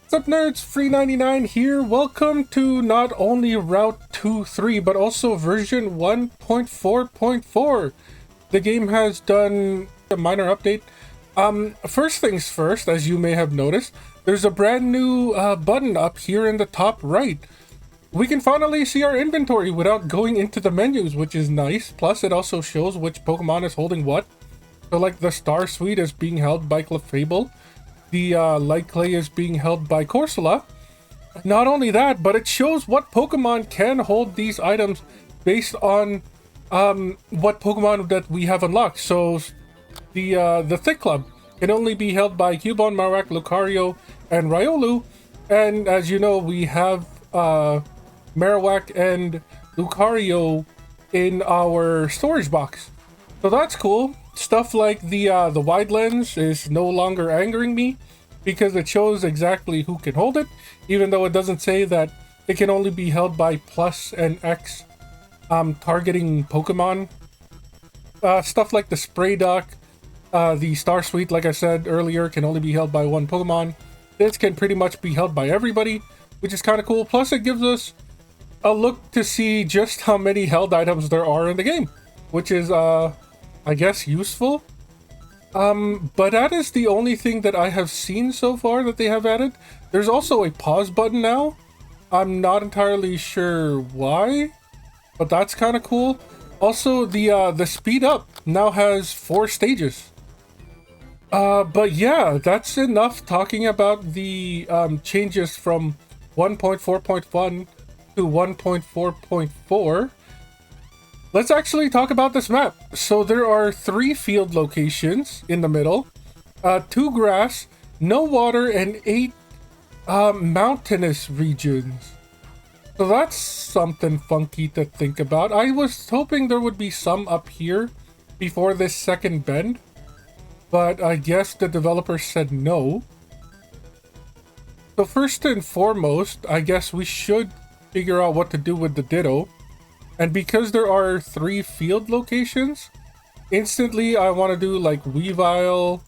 Sup Nerds, Free 99 here. Welcome to not only Route 2.3 but also version 1.4.4. The game has done a minor update. First things first, as you may have noticed, there's a brand new button up here in the top right. We can finally see our inventory without going into the menus, which is nice. Plus, it also shows which Pokemon is holding what. So like the Star Suite is being held by Clefable. The Light Clay is being held by Corsola. Not only that, but it shows what Pokemon can hold these items based on what Pokemon that we have unlocked. So the Thick Club can only be held by Cubone, Marowak, Lucario, and Riolu. And as you know, we have Marowak and Lucario in our storage box. So that's cool. Stuff like the wide lens is no longer angering me because it shows exactly who can hold it, even though it doesn't say that it can only be held by plus and X targeting Pokemon. Stuff like the Spray Duck, the Star Suite, like I said earlier, can only be held by one Pokemon. This can pretty much be held by everybody, which is kind of cool. Plus, it gives us a look to see just how many held items there are in the game, which is I guess useful. But that is the only thing that I have seen so far that they have added. There's also a pause button now. I'm not entirely sure why, but that's kind of cool. Also, the speed up now has 4 stages. But yeah, that's enough talking about the changes from 1.4.1 to 1.4.4. Let's actually talk about this map. So there are 3 field locations in the middle, 2 grass, no water, and 8 mountainous regions. So that's something funky to think about. I was hoping there would be some up here before this second bend, but I guess the developer said no. So first and foremost, I guess we should figure out what to do with the Ditto. And because there are 3 field locations, instantly I want to do like Weavile,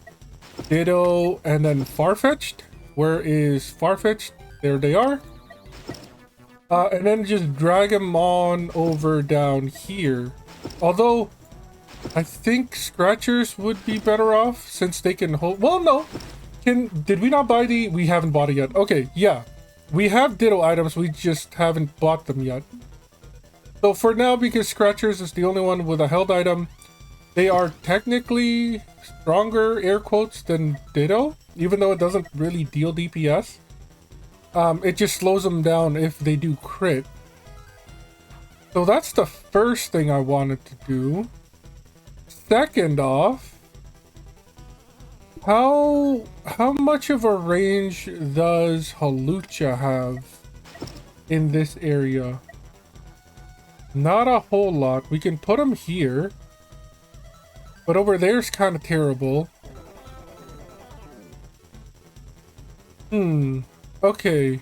Ditto, and then Farfetch'd. Where is Farfetch'd? There they are. And then just drag them on over down here. Although, I think Scratchers would be better off since they can hold... Well, no. Did we not buy the... We haven't bought it yet. Okay, yeah. We have Ditto items, we just haven't bought them yet. So for now, because Scratchers is the only one with a held item, they are technically stronger, air quotes, than Ditto, even though it doesn't really deal DPS. It just slows them down if they do crit. So that's the first thing I wanted to do. Second off, how much of a range does Hawlucha have in this area? Not a whole lot. We can put them here. But over there's kind of terrible. Okay.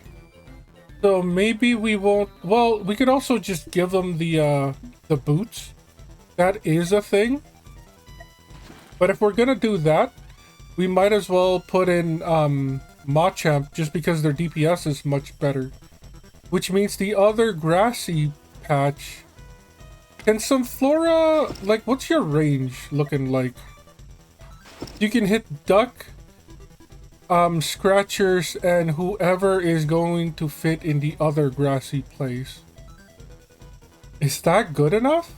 So maybe we won't... Well, we could also just give them the boots. That is a thing. But if we're gonna do that, we might as well put in Machamp just because their DPS is much better. Which means the other grassy patch. Can some Flora, like, what's your range looking like? You can hit Duck, Scratchers, and whoever is going to fit in the other grassy place. Is that good enough?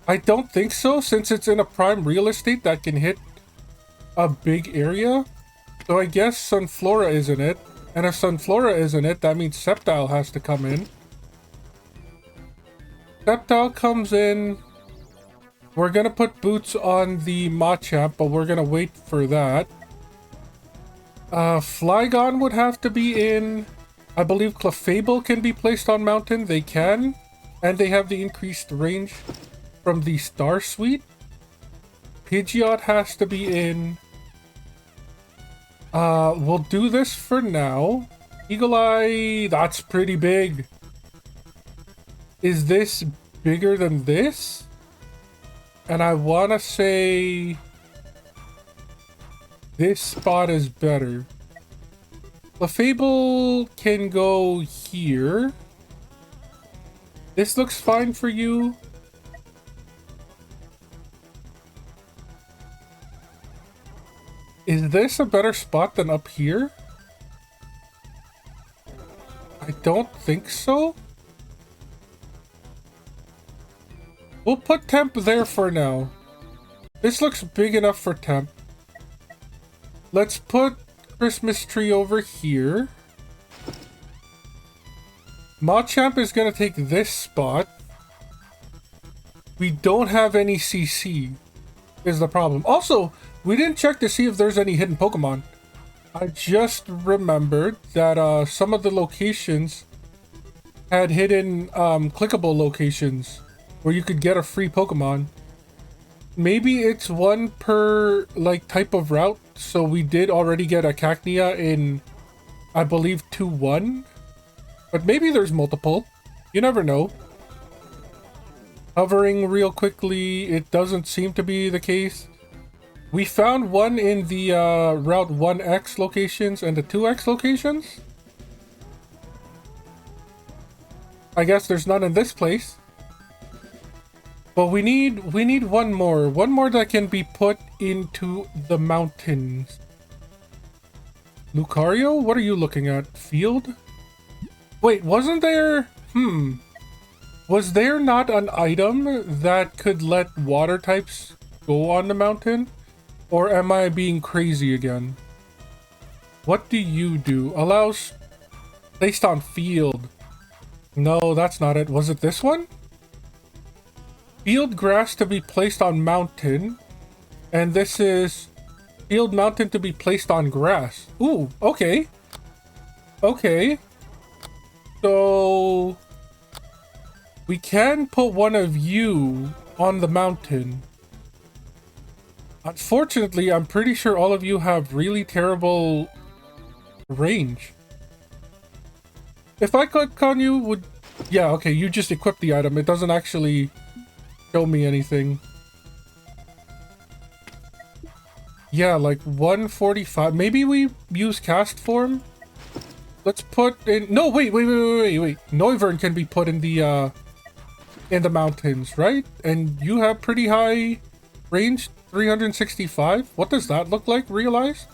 I don't think so, since it's in a prime real estate that can hit a big area. So I guess Sunflora isn't it. And if Sunflora isn't it, that means Sceptile has to come in. Sceptile comes in. We're gonna put boots on the Machamp, but we're gonna wait for that. Flygon would have to be in. I believe Clefable can be placed on Mountain. They can. And they have the increased range from the Star Suite. Pidgeot has to be in. We'll do this for now. Eagle Eye, that's pretty big. Is this bigger than this? And I want to say this spot is better. Lefable can go here. This looks fine for you. Is this a better spot than up here? I don't think so. We'll put temp there for now. This looks big enough for temp. Let's put Christmas tree over here. Machamp is gonna take this spot. We don't have any CC, is the problem. Also, we didn't check to see if there's any hidden Pokemon. I just remembered that some of the locations had hidden clickable locations where you could get a free Pokemon. Maybe it's one per like type of route. So we did already get a Cacnea in, I believe, 2-1. But maybe there's multiple. You never know. Hovering real quickly, it doesn't seem to be the case. We found one in the Route 1X locations and the 2X locations. I guess there's none in this place. But we need one more. One more that can be put into the mountains. Lucario? What are you looking at? Field? Wait, wasn't there... Was there not an item that could let water types go on the mountain? Or am I being crazy again? What do you do? Allows placed on field. No, that's not it. Was it this one? Field grass to be placed on mountain. And this is field mountain to be placed on grass. Ooh, okay. Okay. So we can put one of you on the mountain. Unfortunately, I'm pretty sure all of you have really terrible range. If I click on you, would... Yeah, okay, you just equip the item. It doesn't actually show me anything. Yeah, like 145. Maybe we use cast form? Let's put in... No, wait. Noivern can be put in the mountains, right? And you have pretty high range, 365. What does that look like, realized?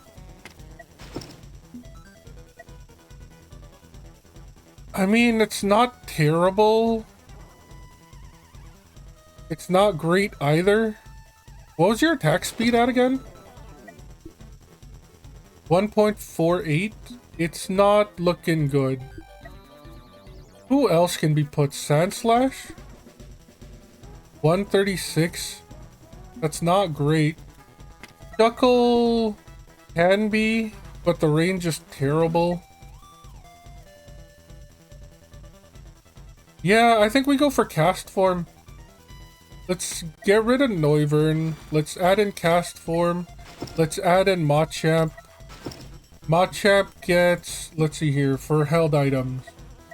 I mean, it's not terrible. It's not great either. What was your attack speed at again? 1.48. It's not looking good. Who else can be put? Sandslash? 136. That's not great. Shuckle can be, but the range is terrible. Yeah, I think we go for cast form. Let's get rid of Noivern. Let's add in cast form. Let's add in Machamp. Machamp gets, let's see here, for held items.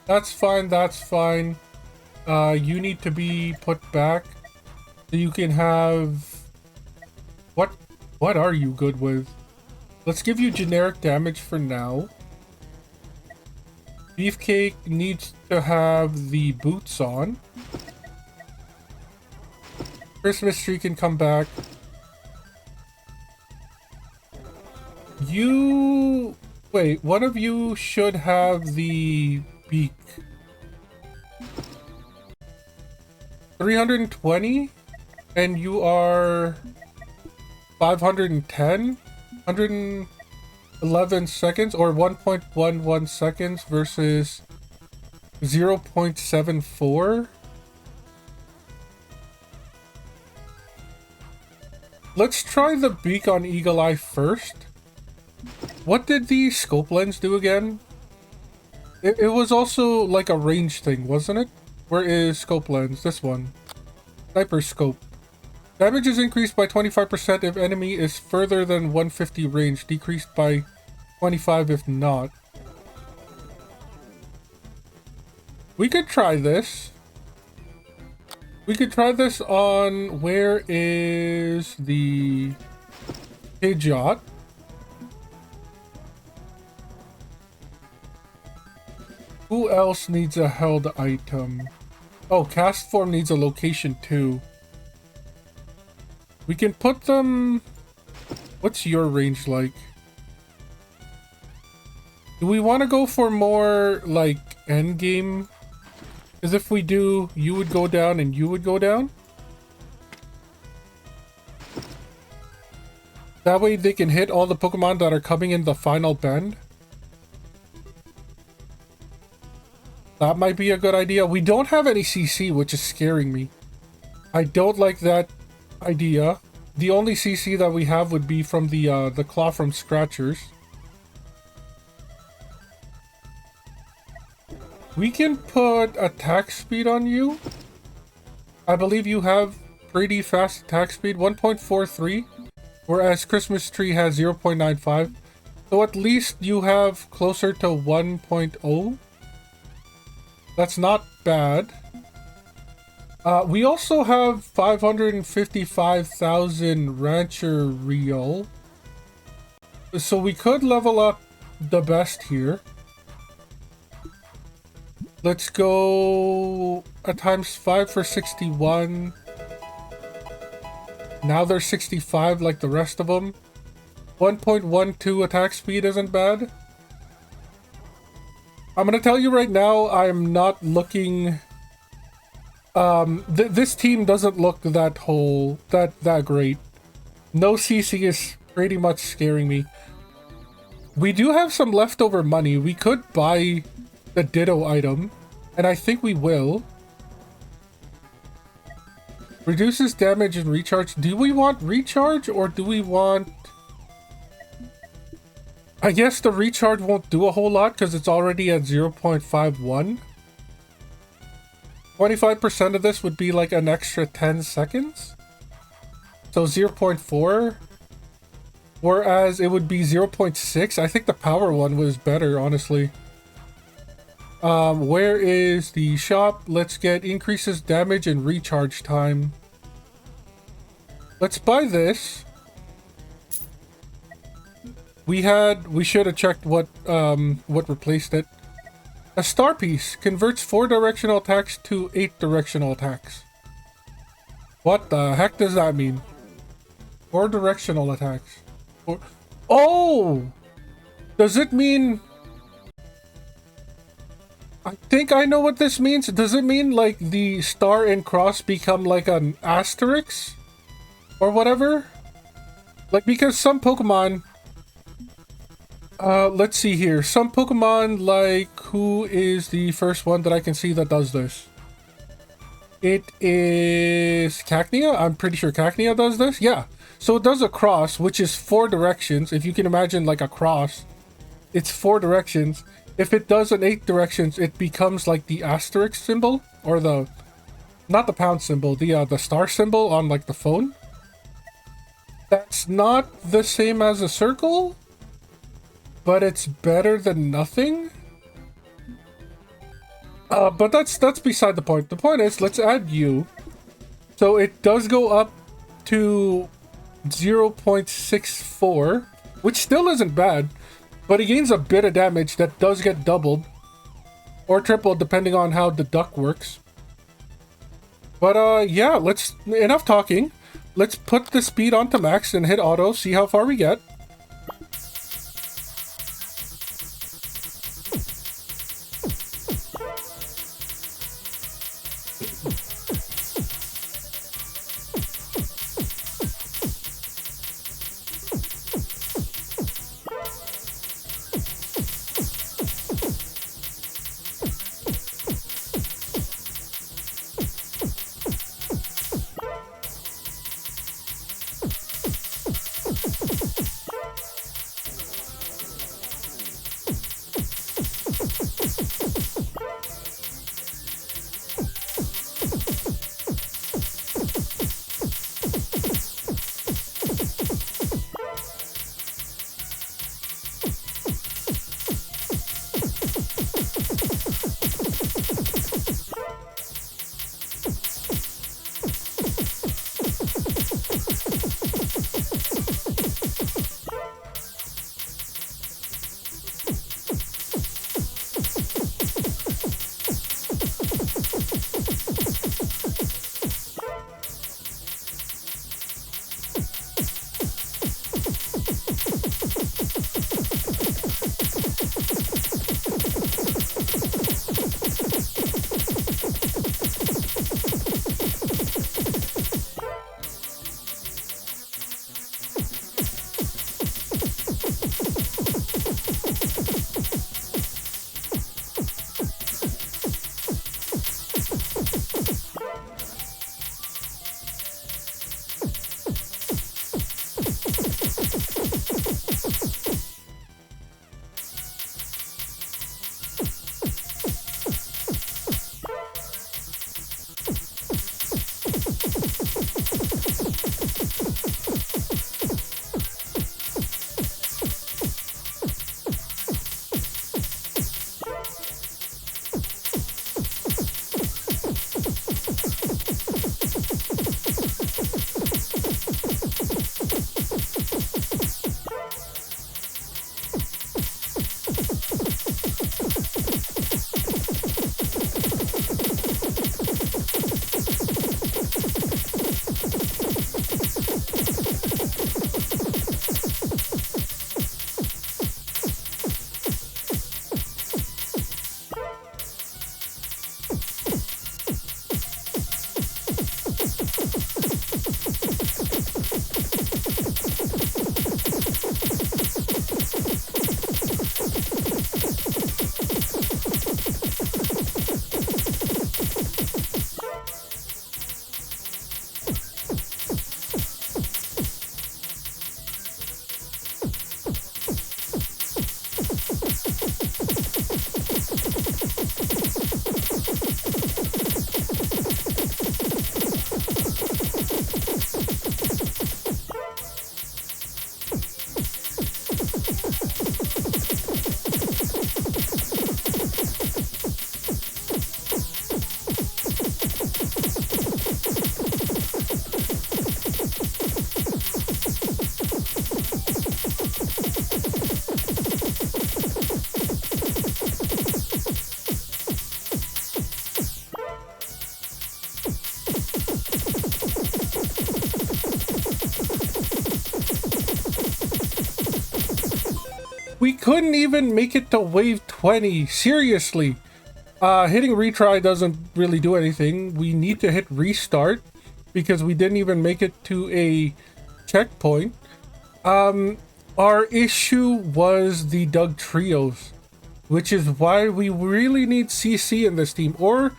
That's fine, that's fine. You need to be put back. So you can have... What are you good with? Let's give you generic damage for now. Beefcake needs to have the boots on. Christmas tree can come back. You... Wait, one of you should have the beak. 320? And you are 510? 111 seconds or 1.11 seconds versus 0.74? Let's try the beak on Eagle Eye first. What did the scope lens do again? It was also like a range thing, wasn't it? Where is scope lens? This one. Sniper scope. Damage is increased by 25% if enemy is further than 150 range. Decreased by 25 if not. We could try this. We could try this on... Where is the... Pidgeot? Who else needs a held item? Oh, cast form needs a location too. We can put them... What's your range like? Do we want to go for more, like, endgame? Because if we do, you would go down and you would go down. That way they can hit all the Pokemon that are coming in the final bend. That might be a good idea. We don't have any CC, which is scaring me. I don't like that idea. The only CC that we have would be from the claw from Scratchers. We can put attack speed on you. I believe you have pretty fast attack speed, 1.43, whereas Christmas Tree has 0.95. So at least you have closer to 1.0. That's not bad. We also have 555,000 Rancher Real. So we could level up the best here. Let's go a ×5 for 61. Now they're 65 like the rest of them. 1.12 attack speed isn't bad. I'm gonna tell you right now, I'm not looking... this team doesn't look that great. No CC is pretty much scaring me. We do have some leftover money. We could buy the Ditto item, and I think we will. Reduces damage and recharge. Do we want recharge or do we want... I guess the recharge won't do a whole lot because it's already at 0.51. 25% of this would be like an extra 10 seconds. So 0.4. Whereas it would be 0.6. I think the power one was better, honestly. Where is the shop? Let's get increases damage and recharge time. Let's buy this. We should have checked what replaced it. A star piece converts 4 directional attacks to 8 directional attacks. What the heck does that mean? 4 directional attacks. Oh! Does it mean... I think I know what this means. Does it mean like the star and cross become like an asterisk? Or whatever? Like, because some Pokemon... let's see here. Some Pokemon, like, who is the first one that I can see that does this? It is Cacnea. I'm pretty sure Cacnea does this. Yeah. So it does a cross, which is 4 directions. If you can imagine like a cross, it's 4 directions. If it does an 8 directions, it becomes like the asterisk symbol, or the, not the pound symbol, the star symbol on like the phone. That's not the same as a circle, but it's better than nothing. But that's beside the point. The point is, let's add you. So it does go up to 0.64, which still isn't bad, but it gains a bit of damage that does get doubled or tripled depending on how the duck works. But yeah, enough talking. Let's put the speed onto max and hit auto, see how far we get. We couldn't even make it to wave 20. Seriously. Hitting retry doesn't really do anything. We need to hit restart because we didn't even make it to a checkpoint. Our issue was the Doug trios, which is why we really need CC in this team, or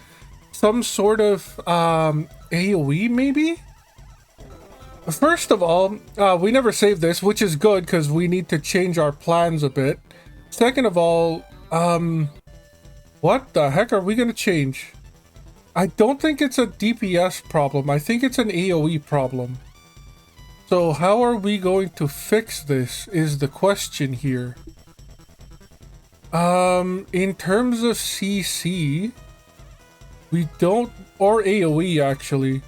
some sort of AoE maybe? First of all, we never saved this, which is good because we need to change our plans a bit. Second of all, what the heck are we gonna change? I don't think it's a DPS problem. I think it's an AoE problem. So how are we going to fix this is the question here. In terms of CC, we don't, or AoE actually,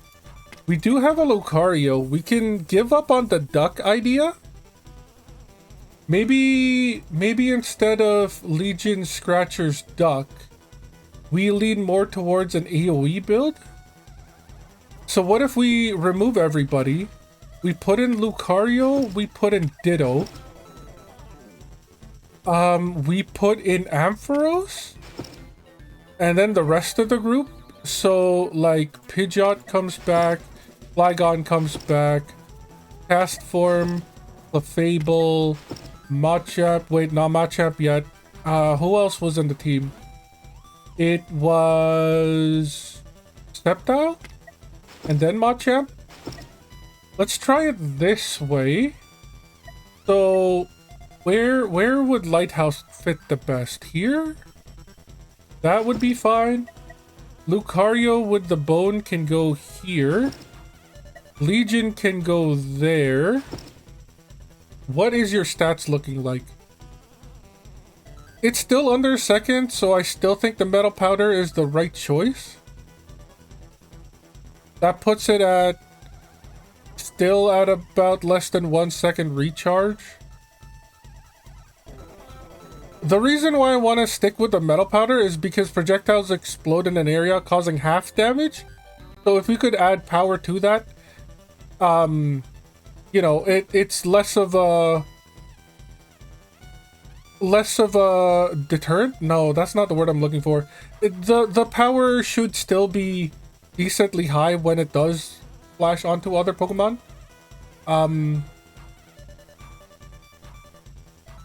we do have a Lucario. We can give up on the duck idea. Maybe instead of Legion Scratcher's duck, we lean more towards an AoE build. So what if we remove everybody? We put in Lucario, we put in Ditto. We put in Ampharos. And then the rest of the group. So like Pidgeot comes back, Flygon comes back, Castform, Clefable, Machamp. Wait, not Machamp yet. Who else was in the team? It was Sceptile and then Machamp. Let's try it this way. So where would Lighthouse fit the best? Here? That would be fine. Lucario with the bone can go here. Legion can go there. What is your stats looking like? It's still under second, so I still think the Metal Powder is the right choice. That puts it at still at about less than 1 second recharge. The reason why I want to stick with the Metal Powder is because projectiles explode in an area causing half damage. So if we could add power to that, you know, it's less of a deterrent. No, that's not the word I'm looking for. The power should still be decently high when it does flash onto other Pokemon.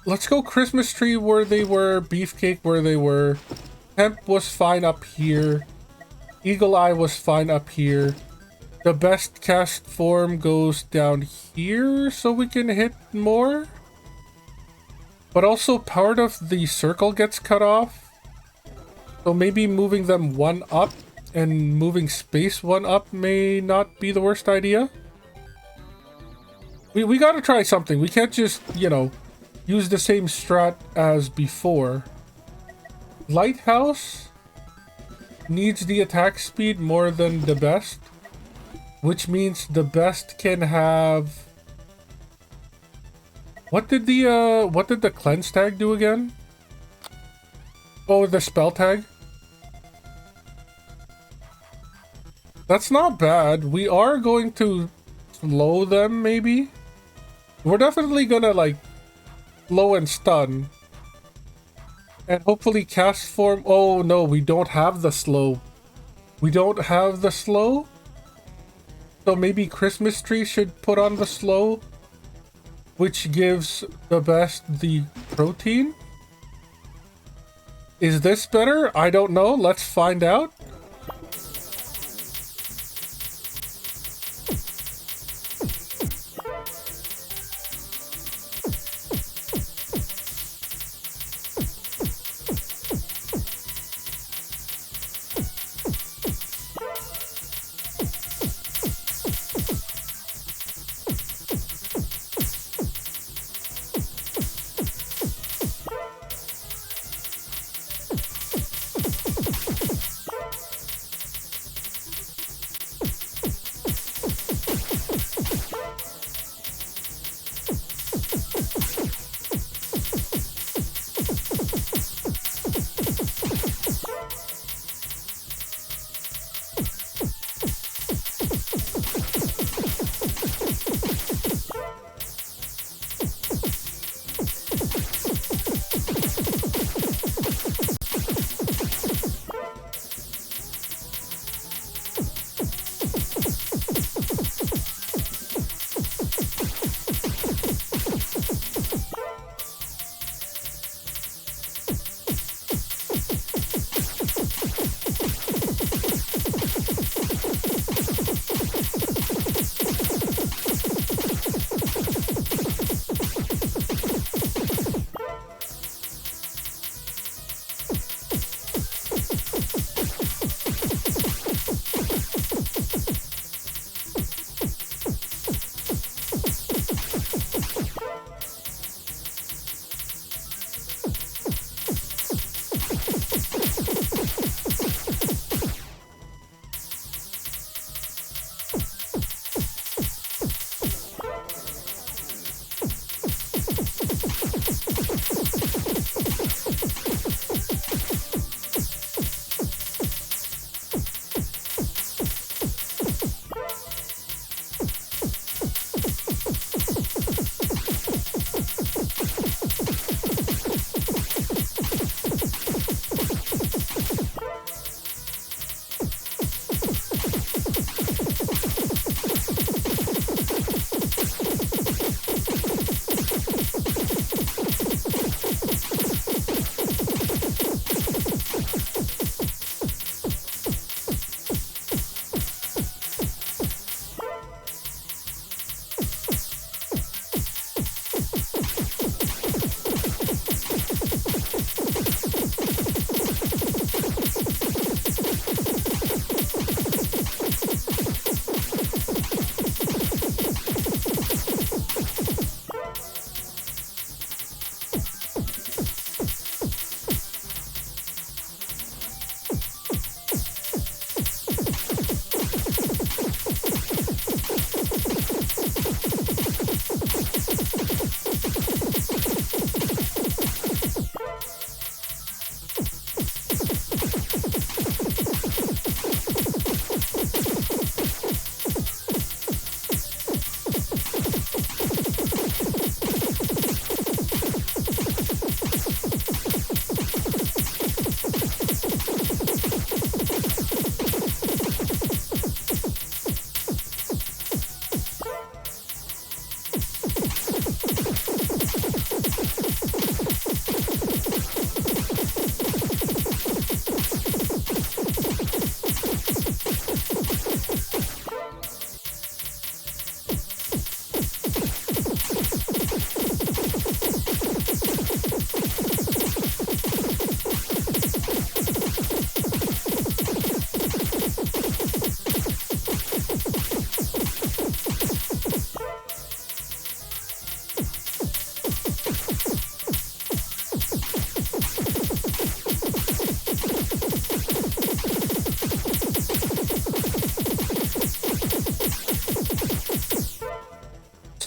Let's go Christmas Tree where they were, Beefcake where they were. Hemp was fine up here. Eagle Eye was fine up here. The best cast form goes down here so we can hit more. But also part of the circle gets cut off. So maybe moving them one up and moving space one up may not be the worst idea. We gotta try something. We can't just, you know, use the same strat as before. Lighthouse needs the attack speed more than the best, which means the best can have... What did the cleanse tag do again? Oh, the spell tag. That's not bad. We are going to slow them, maybe. We're definitely gonna, like, slow and stun. And hopefully cast form... Oh, no, we don't have the slow. We don't have the slow? So maybe Christmas Tree should put on the slow, which gives the best the protein. Is this better? I don't know. Let's find out.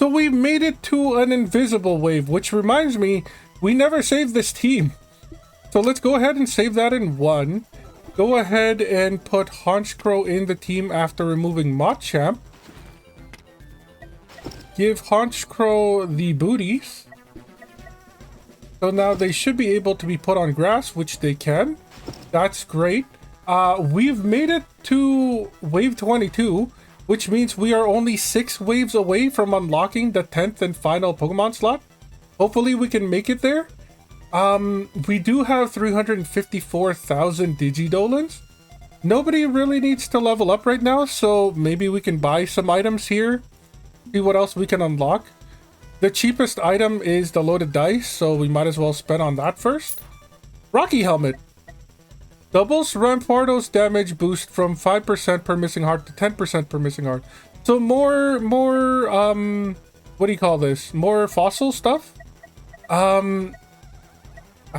So we made it to an invisible wave, which reminds me, we never saved this team. So let's go ahead and save that in 1. Go ahead and put Honchkrow in the team after removing Machamp. Give Honchkrow the booties. So now they should be able to be put on grass, which they can. That's great. We've made it to wave 22, which means we are only 6 waves away from unlocking the 10th and final Pokemon slot. Hopefully we can make it there. We do have 354,000 Digidolins. Nobody really needs to level up right now, so maybe we can buy some items here. See what else we can unlock. The cheapest item is the loaded dice, so we might as well spend on that first. Rocky Helmet. Doubles Rampardo's damage boost from 5% per missing heart to 10% per missing heart. So more, what do you call this? More fossil stuff? I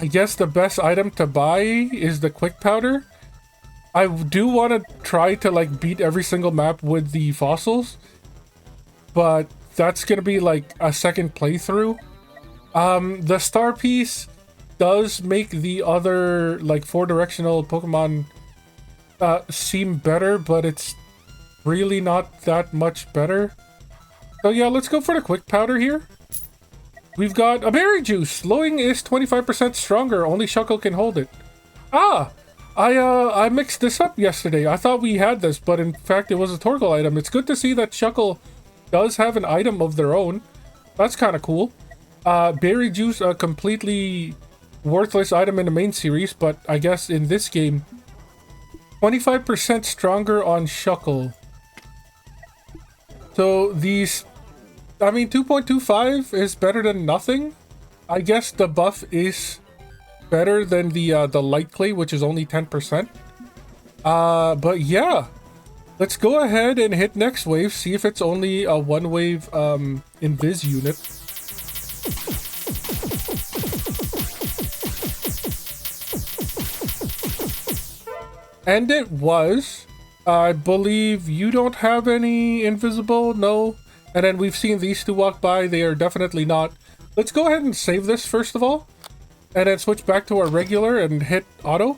guess the best item to buy is the Quick Powder. I do want to try to like beat every single map with the fossils, but that's gonna be like a second playthrough. The Star Piece does make the other like 4-directional Pokemon seem better, but it's really not that much better. So yeah, let's go for the Quick Powder here. We've got a Berry Juice. Slowing is 25% stronger. Only Shuckle can hold it. I mixed this up yesterday. I thought we had this, but in fact it was a Torkoal item. It's good to see that Shuckle does have an item of their own. That's kind of cool. Berry Juice, a completely worthless item in the main series, but I guess in this game, 25% stronger on Shuckle. So these, I mean, 2.25 is better than nothing. I guess the buff is better than the Light Clay, which is only 10%. But yeah, let's go ahead and hit next wave, see if it's only a 1-wave Invis unit. And it was. I believe you don't have any invisible, no? And then we've seen these two walk by, they are definitely not. Let's go ahead and save this first of all, and then switch back to our regular and hit auto.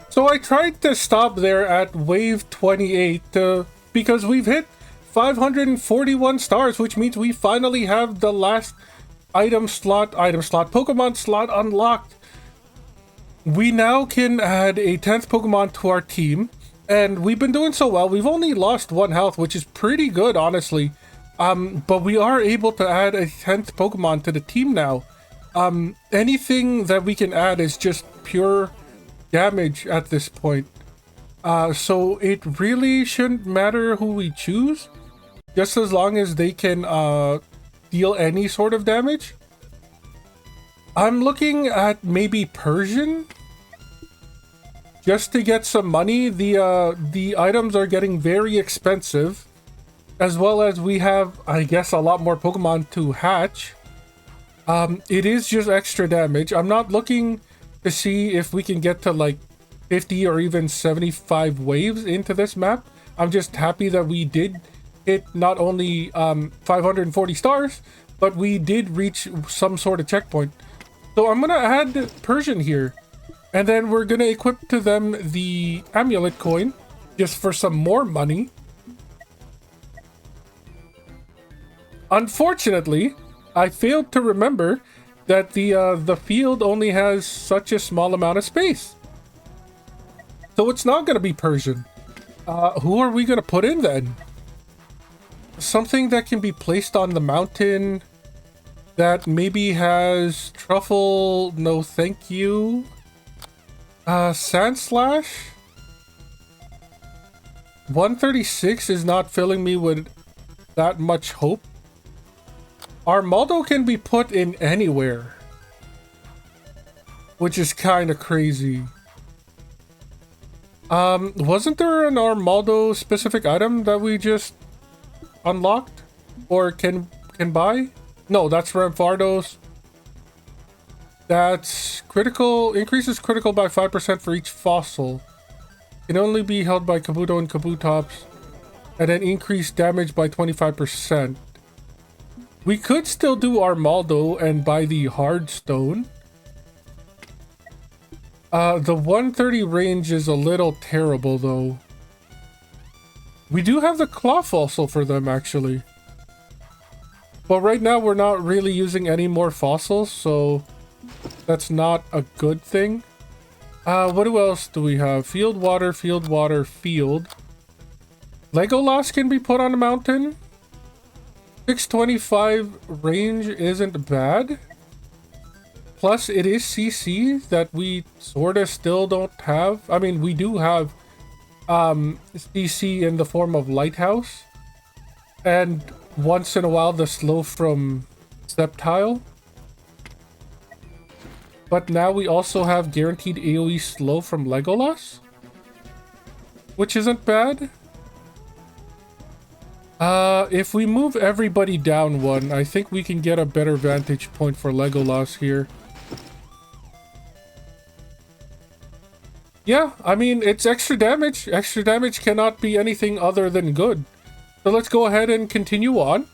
So I tried to stop there at wave 28 because we've hit 541 stars, which means we finally have the last Pokemon slot unlocked. We now can add a 10th Pokemon to our team, and we've been doing so well. We've only lost 1 health, which is pretty good, honestly. But we are able to add a 10th Pokemon to the team now. Anything that we can add is just pure damage at this point. So it really shouldn't matter who we choose. just as long as they can deal any sort of damage. I'm looking at maybe Persian, just to get some money. The items are getting very expensive, as well as we have, I guess, a lot more Pokemon to hatch. It is just extra damage. I'm not looking to see if we can get to like 50 or even 75 waves into this map. I'm just happy that we did hit not only 540 stars, but we did reach some sort of checkpoint. So I'm gonna add Persian here, and then we're gonna equip to them the amulet coin just for some more money. Unfortunately, I failed to remember that the field only has such a small amount of space. So it's not going to be Persian. Who are we going to put in then? Something that can be placed on the mountain that maybe has truffle, no thank you. Sand Slash? 136 is not filling me with that much hope. Armaldo can be put in anywhere, which is kind of crazy. Wasn't there an Armaldo specific item that we just unlocked or can buy? No, that's Ramfardos. That's critical, increases critical by 5% for each fossil. Can only be held by Kabuto and Kabutops, and then increase damage by 25%. We could still do Armaldo and buy the hard stone. The 130 range is a little terrible though. We do have the claw fossil for them actually. But right now we're not really using any more fossils, so that's not a good thing. What else do we have? Field water, field water, field. Legolas can be put on a mountain. 625 range isn't bad. Plus, it is CC that we sort of still don't have. I mean, we do have CC in the form of Lighthouse. And once in a while, the slow from Sceptile. But now we also have guaranteed AoE slow from Legolas, which isn't bad. If we move everybody down one, I think we can get a better vantage point for Legolas here. Yeah, I mean, it's extra damage. Extra damage cannot be anything other than good. So let's go ahead and continue on.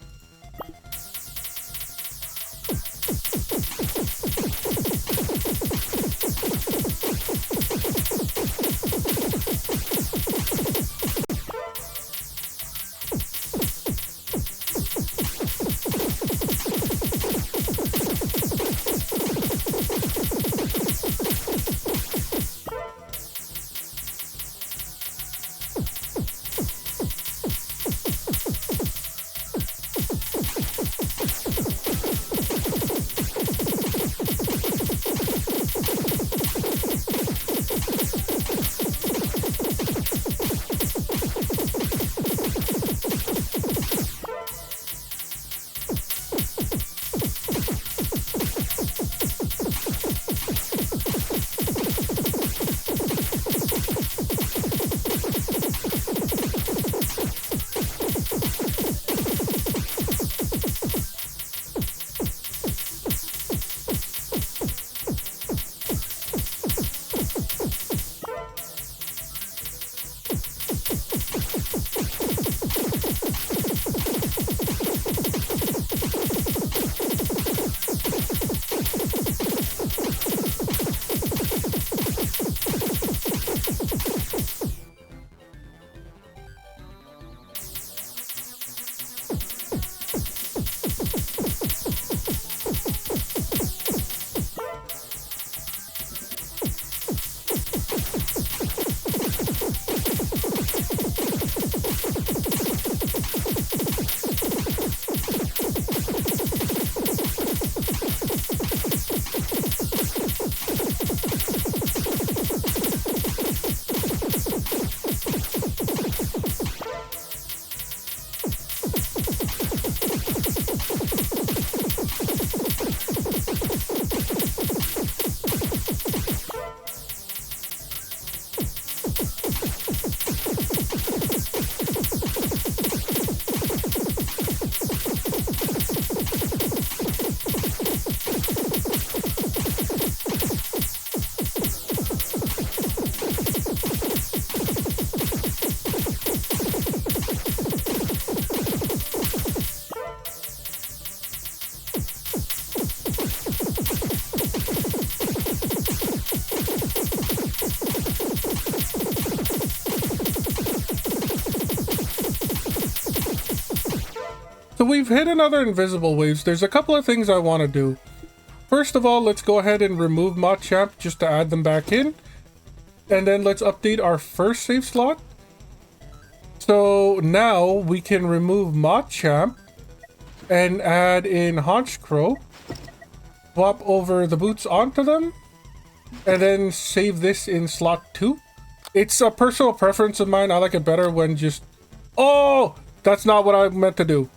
So we've hit another invisible waves. There's a couple of things I want to do. First of all, let's go ahead and remove Machamp just to add them back in. And then let's update our first save slot. So now we can remove Machamp and add in Honchkrow. Swap over the boots onto them. And then save this in slot 2. It's a personal preference of mine. I like it better when just... Oh! That's not what I meant to do.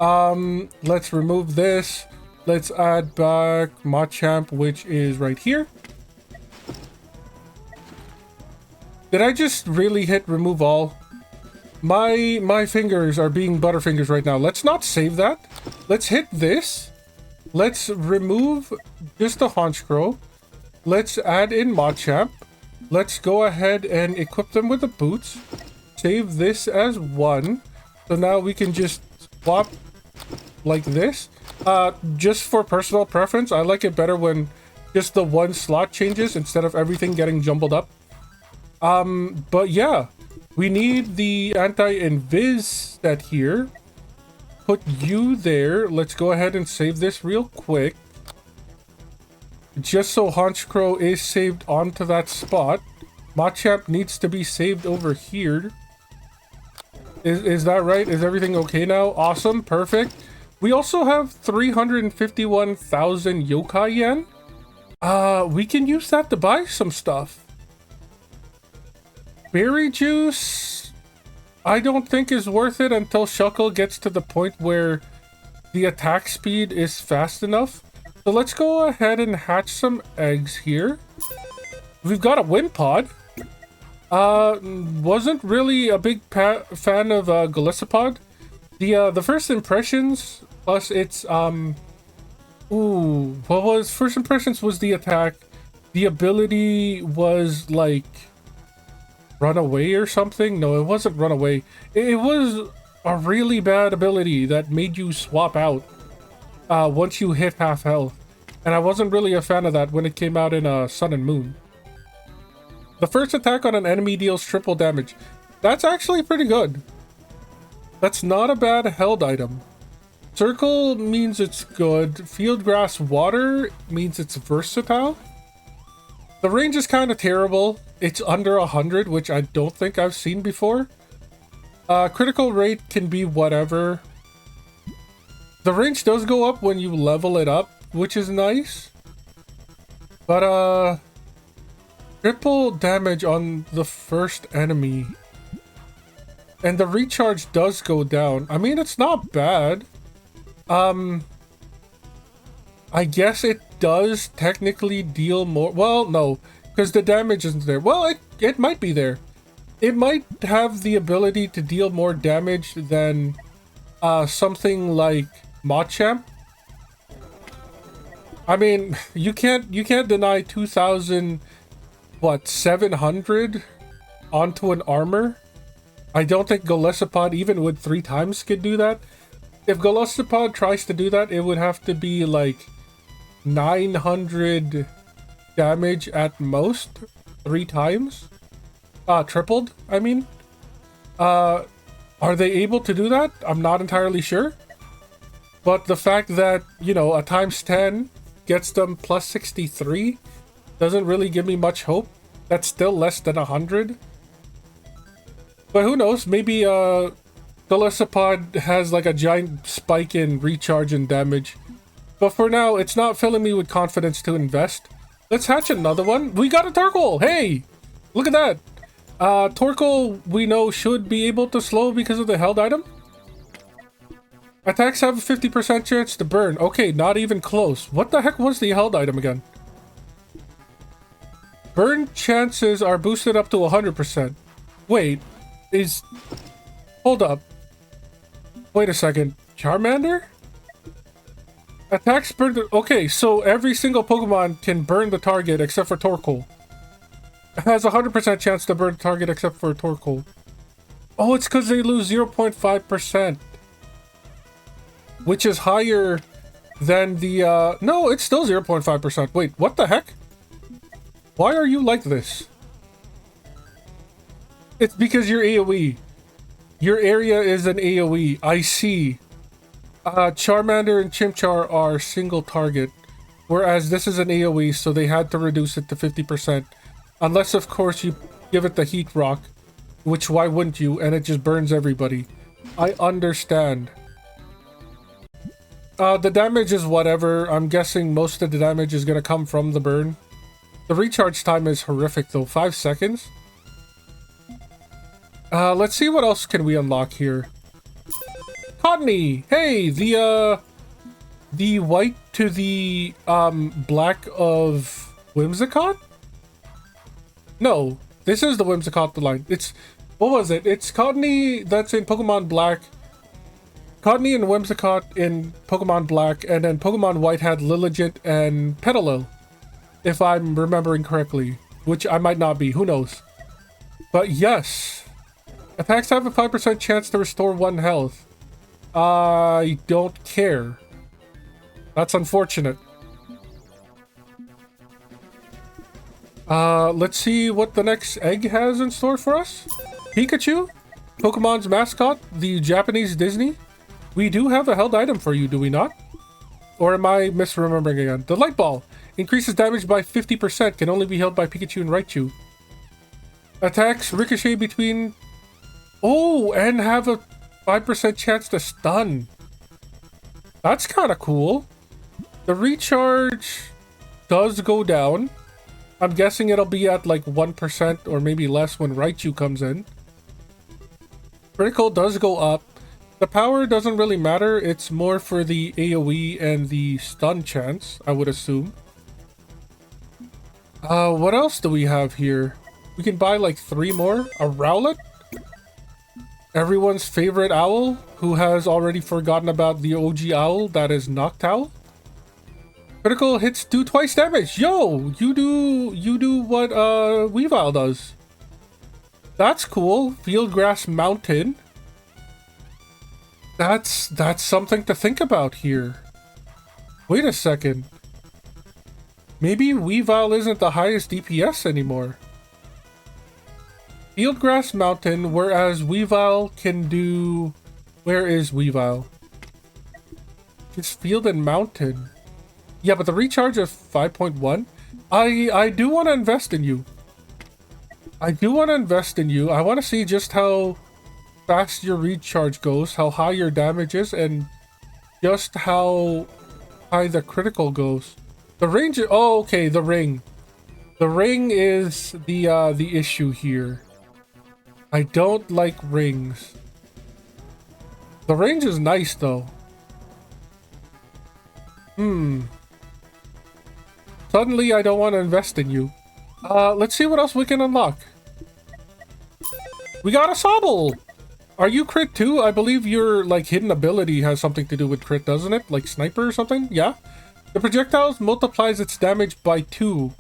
Let's remove this. Let's add back Machamp, which is right here. Did I just really hit remove all? My fingers are being Butterfingers right now. Let's not save that. Let's hit this. Let's remove just the Honchkrow. Let's add in Machamp. Let's go ahead and equip them with the boots. Save this as 1. So now we can just swap like this. Just for personal preference, I like it better when just the one slot changes instead of everything getting jumbled up. But yeah, we need the anti-invis set here. Put you there. Let's go ahead and save this real quick. Just so Honchkrow is saved onto that spot. Machamp needs to be saved over here. Is that right? Is everything okay now? Awesome. Perfect. We also have 351,000 yokai yen. We can use that to buy some stuff. Berry juice, I don't think is worth it until Shuckle gets to the point where the attack speed is fast enough. So let's go ahead and hatch some eggs here. We've got a Wimpod. Wasn't really a big fan of Golisopod. The first impressions plus its first impressions was the attack. The ability was like run away or something. No, it wasn't run away. It was a really bad ability that made you swap out once you hit half health. And I wasn't really a fan of that when it came out in Sun and Moon. The first attack on an enemy deals triple damage. That's actually pretty good. That's not a bad held item. Circle means it's good. Field Grass Water means it's versatile. The range is kind of terrible. It's under 100, which I don't think I've seen before. Critical rate can be whatever. The range does go up when you level it up, which is nice. But, triple damage on the first enemy. And the recharge does go down. I mean, it's not bad. I guess it does technically deal more. Well, no, because the damage isn't there. Well, it might be there. It might have the ability to deal more damage than something like Machamp. I mean, you can't deny 2,700 onto an armor. I don't think Golisopod, even with 3 times, could do that. If Golisopod tries to do that, it would have to be like 900 damage at most, 3 times. Tripled, I mean. Are they able to do that? I'm not entirely sure. But the fact that, you know, a times 10 gets them plus 63 doesn't really give me much hope. That's still less than 100. But who knows? Maybe Golisopod has like a giant spike in recharge and damage. But for now, it's not filling me with confidence to invest. Let's hatch another one. We got a Torkoal! Hey! Look at that! Torkoal, we know, should be able to slow because of the held item. Attacks have a 50% chance to burn. Okay, not even close. What the heck was the held item again? Burn chances are boosted up to 100%. Wait, hold up. Wait a second. Charmander? Attacks burn the... Okay, so every single Pokemon can burn the target except for Torkoal. It has a 100% chance to burn the target except for Torkoal. Oh, it's because they lose 0.5%. Which is higher than the... No, it's still 0.5%. Wait, what the heck? Why are you like this? It's because you're AoE. Your area is an AoE. I see. Charmander and Chimchar are single target, whereas this is an AoE, so they had to reduce it to 50%. Unless, of course, you give it the Heat Rock, which why wouldn't you? And it just burns everybody. I understand. The damage is whatever. I'm guessing most of the damage is going to come from the burn. The recharge time is horrific, though. 5 seconds. Let's see what else can we unlock here. Cottony! Hey, the white to the, black of Whimsicott? No, this is the Whimsicott line. It's, what was it? It's Cottony that's in Pokemon Black. Cottony and Whimsicott in Pokemon Black, and then Pokemon White had Lilligant and Petalil, if I'm remembering correctly, which I might not be, who knows. But yes, attacks have a 5% chance to restore 1 health. I don't care. That's unfortunate. Let's see what the next egg has in store for us. Pikachu, Pokemon's mascot, the Japanese Disney. We do have a held item for you, do we not? Or am I misremembering again? The Light Ball increases damage by 50%, can only be held by Pikachu and Raichu. Attacks ricochet between... Oh, and have a 5% chance to stun. That's kind of cool. The recharge does go down. I'm guessing it'll be at like 1% or maybe less when Raichu comes in. Critical does go up. The power doesn't really matter. It's more for the AoE and the stun chance, I would assume. What else do we have here? We can buy like 3 more. A Rowlet? Everyone's favorite owl, who has already forgotten about the OG owl, that is Noctowl. Critical hits do twice damage. Yo, you do what Weavile does. That's cool. Fieldgrass Mountain. That's something to think about here. Wait a second. Maybe Weavile isn't the highest DPS anymore. Fieldgrass Mountain, whereas Weavile can do... Where is Weavile? It's Field and Mountain. Yeah, but the recharge of 5.1? I do want to invest in you. I do want to invest in you. I want to see just how fast your recharge goes, how high your damage is, and just how high the critical goes. The range... Oh, okay, the ring. The ring is the issue here. I don't like rings. The range is nice, though. Suddenly, I don't want to invest in you. Let's see what else we can unlock. We got a Sobble! Are you crit too? I believe your, like, hidden ability has something to do with crit, doesn't it? Like sniper or something? Yeah? The projectiles multiplies its damage by 2.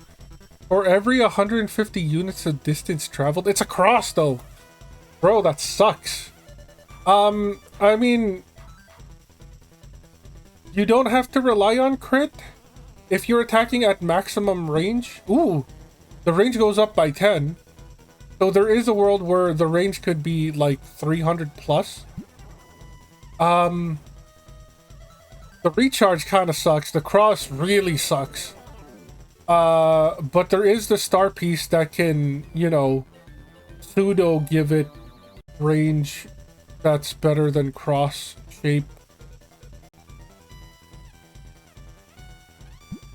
For every 150 units of distance traveled. It's a cross, though. Bro, that sucks. I mean... You don't have to rely on crit if you're attacking at maximum range. Ooh, the range goes up by 10. So there is a world where the range could be like 300 plus. The recharge kind of sucks. The cross really sucks. But there is the star piece that can, you know, pseudo give it range that's better than cross shape.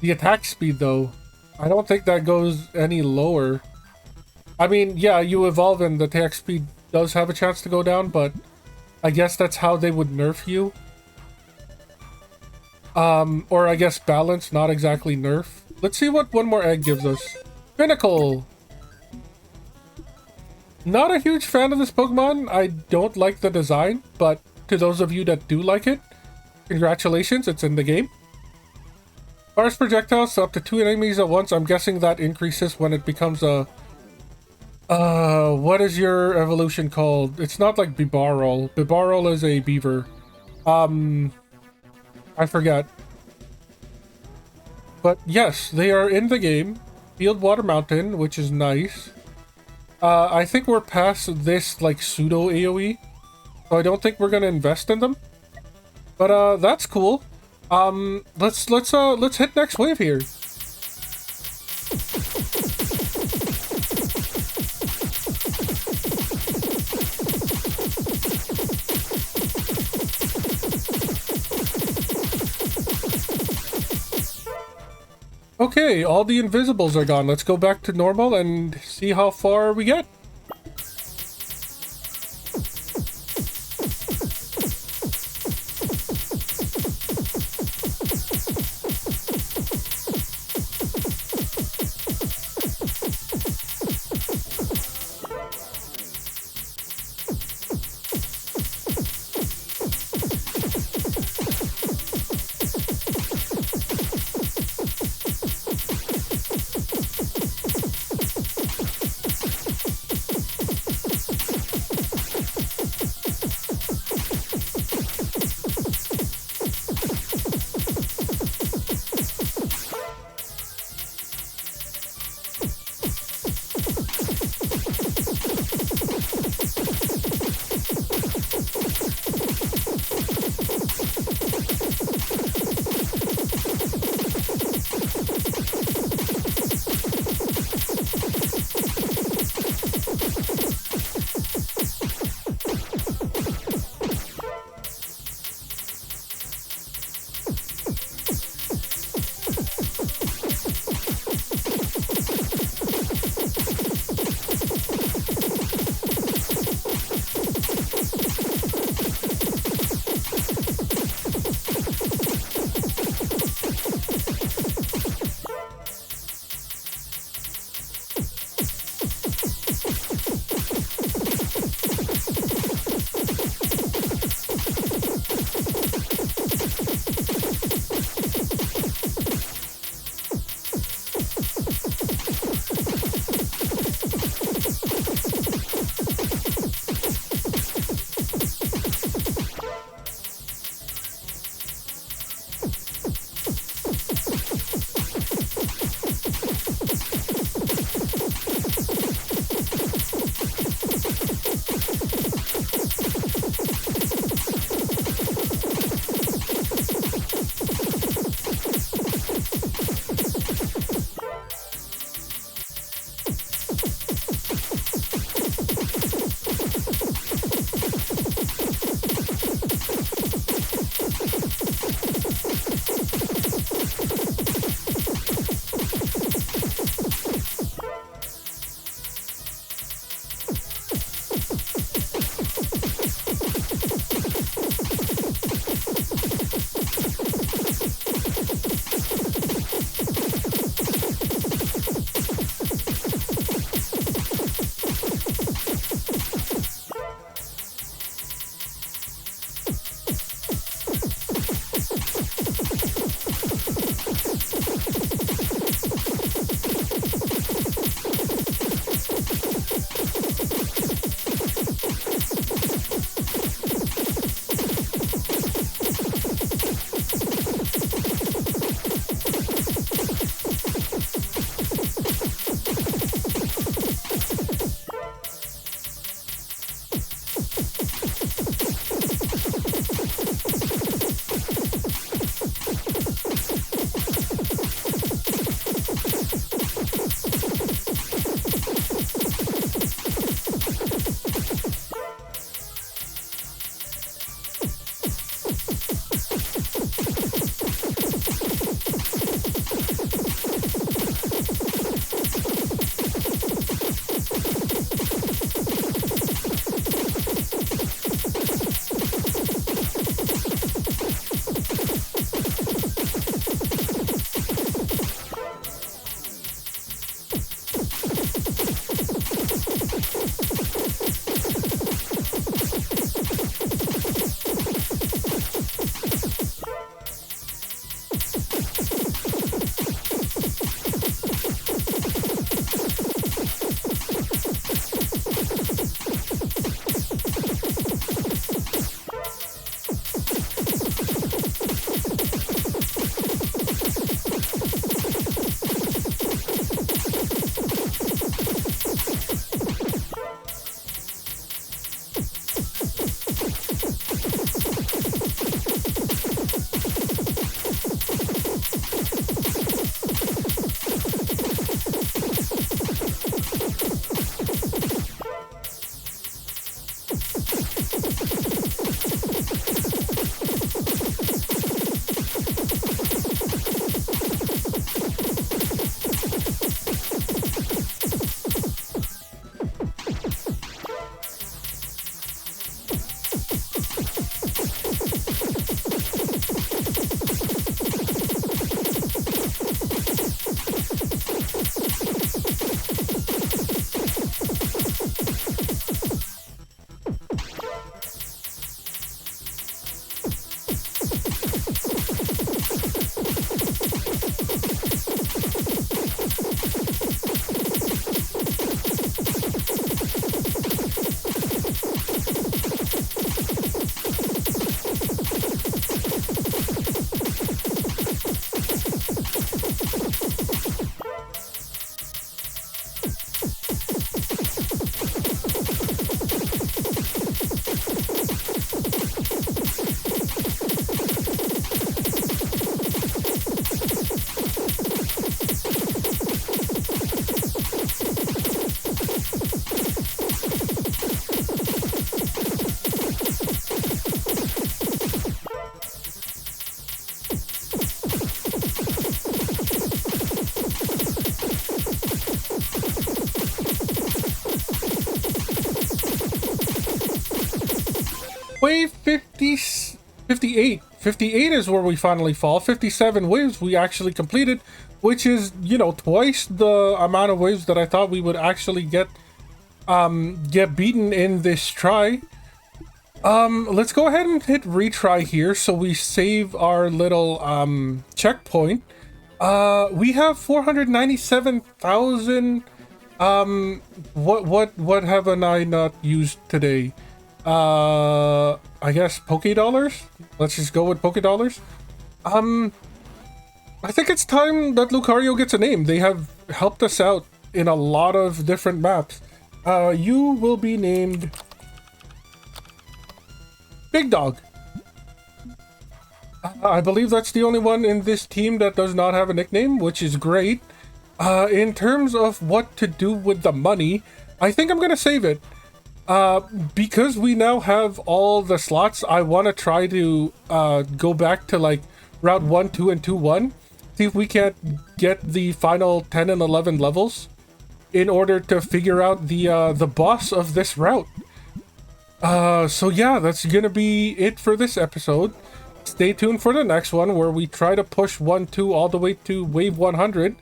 The attack speed, though, I don't think that goes any lower. I mean, yeah, you evolve and the attack speed does have a chance to go down, but I guess that's how they would nerf you. Or I guess balance, not exactly nerf. Let's see what one more egg gives us. Pinnacle! Not a huge fan of this Pokemon. I don't like the design, but to those of you that do like it, congratulations, it's in the game. Fires projectiles to up to 2 enemies at once. I'm guessing that increases when it becomes a... what is your evolution called? It's not like Bibarel. Bibarel is a beaver. I forget. But yes, they are in the game. Field Water Mountain, which is nice. I think we're past this, like, pseudo AoE. So I don't think we're gonna invest in them. But that's cool. Let's hit next wave here. Okay, all the invisibles are gone. Let's go back to normal and see how far we get. Wave 50, 58. 58 is where we finally fall. 57 waves we actually completed, which is, you know, twice the amount of waves that I thought we would actually get beaten in this try. Let's go ahead and hit retry here so we save our little checkpoint. We have 497,000. What haven't I not used today? I guess Poke Dollars? Let's just go with Poke Dollars. I think it's time that Lucario gets a name. They have helped us out in a lot of different maps. You will be named Big Dog. I believe that's the only one in this team that does not have a nickname, which is great. In terms of what to do with the money, I think I'm gonna save it. Because we now have all the slots, I want to try to go back to like Route 1, 2, and 2, 1. See if we can't get the final 10 and 11 levels in order to figure out the boss of this route. So yeah, that's gonna be it for this episode. Stay tuned for the next one where we try to push 1, 2 all the way to wave 100.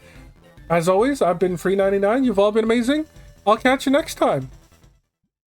As always, I've been Free99. You've all been amazing. I'll catch you next time.